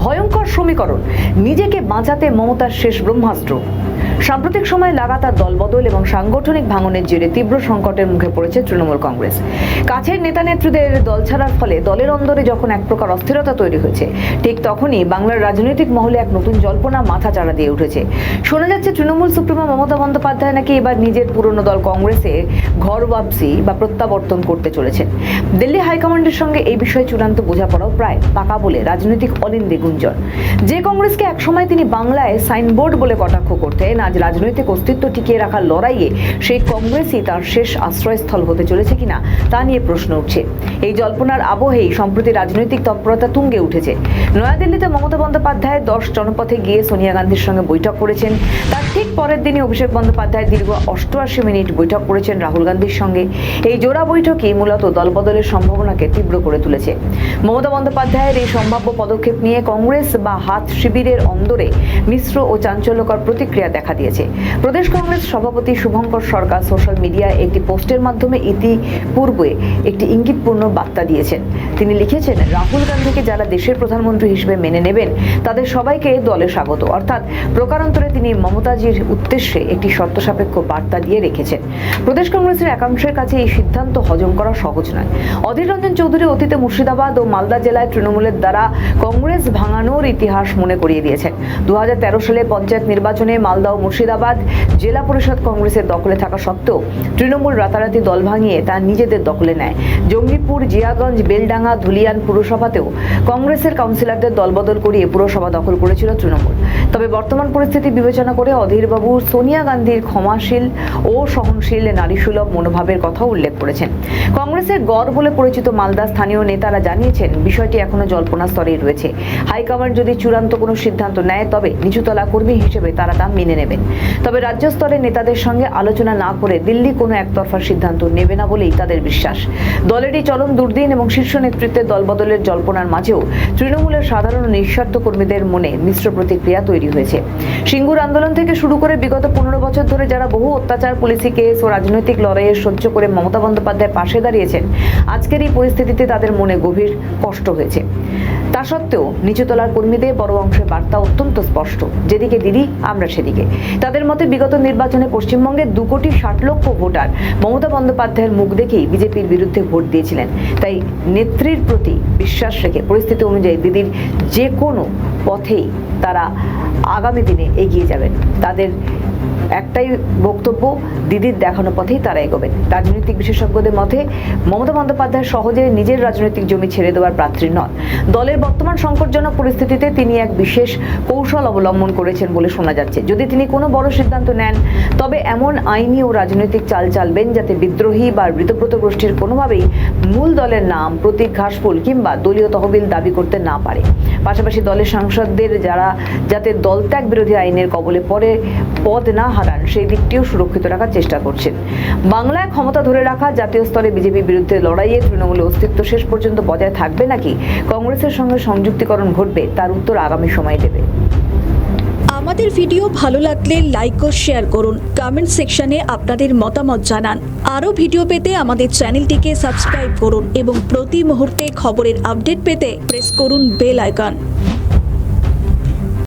ভয়ঙ্কর সমীকরণ, নিজেকে বাঁচাতে মমতার শেষ ব্রহ্মাস্ত্র। সাম্প্রতিক সময়ে লাগাতার দলবদল এবং সাংগঠনিক ভাঙনের জেরে তীব্র সংকটের মুখে পড়েছে তৃণমূল কংগ্রেস। কাছের নেতা নেত্রীদের দল ছাড়ার ফলে দলের অন্দরে যখন এক প্রকার অস্থিরতা তৈরি হয়েছে, ঠিক তখনই বাংলার রাজনৈতিক মহলে এক নতুন জল্পনা মাথা চাড়া দিয়ে উঠেছে। শোনা যাচ্ছে তৃণমূল সুপ্রিমো মমতা বন্দ্যোপাধ্যায় নাকি এবার নিজের পুরনো দল কংগ্রেসে ঘর ওয়াপসি বা প্রত্যাবর্তন করতে চলেছেন। দিল্লি হাইকমান্ডের সঙ্গে এই বিষয়ে চূড়ান্ত বোঝাপড়াও প্রায় পাকা বলে রাজনৈতিক অলিন্দে গুঞ্জন। যে কংগ্রেসকে একসময় তিনি বাংলায় সাইনবোর্ড বলে কটাক্ষ করতেন, আজ রাজনৈতিক অস্তিত্ব টিকিয়ে রাখার লড়াইয়ে সেই কংগ্রেসই তার শেষ আশ্রয়স্থল হতে চলেছে কিনা তা নিয়ে প্রশ্ন উঠছে। এই জল্পনার আবহেই সম্প্রতি রাজনৈতিক তৎপরতা তুঙ্গে উঠেছে। নয়াদিল্লিতে মমতা বন্দ্যোপাধ্যায় 10 জনপথে গিয়ে সোনিয়া গান্ধীর সঙ্গে বৈঠক করেছেন। তার ঠিক পরের দিনই অভিষেক বন্দ্যোপাধ্যায় দীর্ঘ 88 মিনিট বৈঠক করেছেন রাহুল গান্ধীর সঙ্গে। এই জোড়া বৈঠকই মূলত দলবদলের সম্ভাবনাকে তীব্র করে তুলেছে। মমতা বন্দ্যোপাধ্যায়ের এই সম্ভাব্য পদক্ষেপ নিয়ে কংগ্রেস বা হাত শিবিরের অন্দরে মিশ্র ও চাঞ্চল্যকর প্রতিক্রিয়া দেখা দিয়েছে। প্রদেশ কংগ্রেস সভাপতি শুভঙ্কর সরকার সোশ্যাল মিডিয়ায় একটি পোস্টের মাধ্যমে ইতিপূর্বে একটি ইঙ্গিতপূর্ণ বার্তা দিয়েছেন। তিনি লিখেছেন, রাহুল গান্ধীকে যারা দেশের প্রধানমন্ত্রী হিসেবে মেনে নেবেন তাদের সবাইকে দলে স্বাগত। অর্থাৎ প্রকারান্তরে তিনি মমতাজির উদ্দেশ্যে একটি শর্ত সাপেক্ষ বার্তা দিয়ে রেখেছেন। প্রদেশ কংগ্রেসের একাংশের কাছে এই সিদ্ধান্ত হজম করা সহজ নয়। অধীর রঞ্জন চৌধুরী অতীতে মুর্শিদাবাদ ও মালদা জেলায় তৃণমূলের দ্বারা কংগ্রেস ভাঙানোর ইতিহাস মনে করিয়ে দিয়েছেন। 2013 সালে পঞ্চায়েত নির্বাচনে মালদা ও মুর্শিদাবাদ জেলা পরিষদ কংগ্রেসের দখলে থাকা সত্ত্বেও তৃণমূল রাতারাতি দল ভাঙিয়ে তা নিজেদের দখলে নেয়। জঙ্গিপুর, জিয়াগঞ্জ, বেলডাঙ্গা, ধুলিয়ান পুরসভাতেও কংগ্রেসের কাউন্সিলরদের দলবদল করিয়ে পুরসভা দখল করেছিল তৃণমূল। তবে বর্তমান পরিস্থিতি বিবেচনা করে অধীরবাবু সোনিয়া গান্ধীর ক্ষমাশীল ও সহনশীল নারীসুলভ মনোভাবের কথা উল্লেখ করেছেন। কংগ্রেসের গড় বলে পরিচিত মালদা স্থানীয় নেতারা জানিয়েছেন, বিষয়টি এখনো জল্পনা স্তরেই রয়েছে। হাইকমান্ড যদি চূড়ান্ত কোনো সিদ্ধান্ত নেয় তবে নিচুতলা কর্মী হিসেবে তারা তা মেনে নেবেন। তবে রাজ্য স্তরের নেতাদের সঙ্গে আলোচনা না করে দিল্লি কোনো একতরফা সিদ্ধান্ত নেবে না বলেই তাদের বিশ্বাস। দলেরই চরম দুর্দিন এবং শীর্ষ নেতৃত্বের দলবদলের জল্পনার মাঝেও তৃণমূলের সাধারণ নিঃস্বার্থ কর্মীদের মনে মিশ্র প্রতিক্রিয়া তৈরি হয়েছে। সিঙ্গুর আন্দোলন থেকে শুরু করে বিগত 15 বছর ধরে যারা বহু অত্যাচার, পুলিশি কেস ও রাজনৈতিক লড়াইয়ে সহ্য করে মমতা বন্দ্যোপাধ্যায়ের পাশে দাঁড়িয়েছেন, আজকের এই পরিস্থিতিতে তাদের মনে গভীর কষ্ট হয়েছে। তা সত্ত্বেও নিচুতলার কর্মীদের বড় অংশের বার্তা অত্যন্ত স্পষ্ট, যেদিকে দিদি আমরা সেদিকে। তাদের মতে বিগত নির্বাচনে পশ্চিমবঙ্গে 2,60,00,000 ভোটার মমতা বন্দ্যোপাধ্যায়ের মুখ দেখেই বিজেপির বিরুদ্ধে ভোট দিয়েছিলেন। তাই নেত্রীর প্রতি বিশ্বাস রেখে পরিস্থিতি অনুযায়ী দিদির যে কোনো পথেই তারা আগামী দিনে এগিয়ে যাবেন। তাদের একটাই বক্তব্য, দিদির দেখানো পথেই তারা এগোবেন। রাজনৈতিক বিশেষজ্ঞদের মতে মমতা বন্দ্যোপাধ্যায় সহজে নিজের রাজনৈতিক জমি ছেড়ে দেওয়ার পাত্রী নন। দলের বর্তমান সংকটজনক পরিস্থিতিতে তিনি এক বিশেষ কৌশল অবলম্বন করেছেন বলে শোনা যাচ্ছে। যদি তিনি কোনো বড় সিদ্ধান্ত নেন তবে এমন আইনি ও রাজনৈতিক চাল চালবেন যাতে বিদ্রোহী বা মৃতপ্রত গোষ্ঠীর কোনোভাবেই মূল দলের নাম, প্রতীক, ঘাসফুল কিংবা দলীয় তহবিল দাবি করতে না পারে। পাশাপাশি দলের সাংসদদের যাতে দলত্যাগ বিরোধী আইনের কবলে পড়ে পদ না হারান সেই দিকটিও সুরক্ষিত রাখার চেষ্টা করছেন। বাংলায় ক্ষমতা ধরে রাখা, জাতীয় স্তরে বিজেপির বিরুদ্ধে লড়াইয়ে তৃণমূলের অস্তিত্ব শেষ পর্যন্ত বজায় থাকবে নাকি কংগ্রেসের সঙ্গে সংযুক্তিকরণ ঘটবে, তার উত্তর আগামী সময় দেবে। আমাদের ভিডিও ভালো লাগলে লাইক ও শেয়ার করুন, কমেন্ট সেকশনে আপনাদের মতামত জানান। আরও ভিডিও পেতে আমাদের চ্যানেলটিকে সাবস্ক্রাইব করুন এবং প্রতি মুহূর্তে খবরের আপডেট পেতে প্রেস করুন বেল আইকন।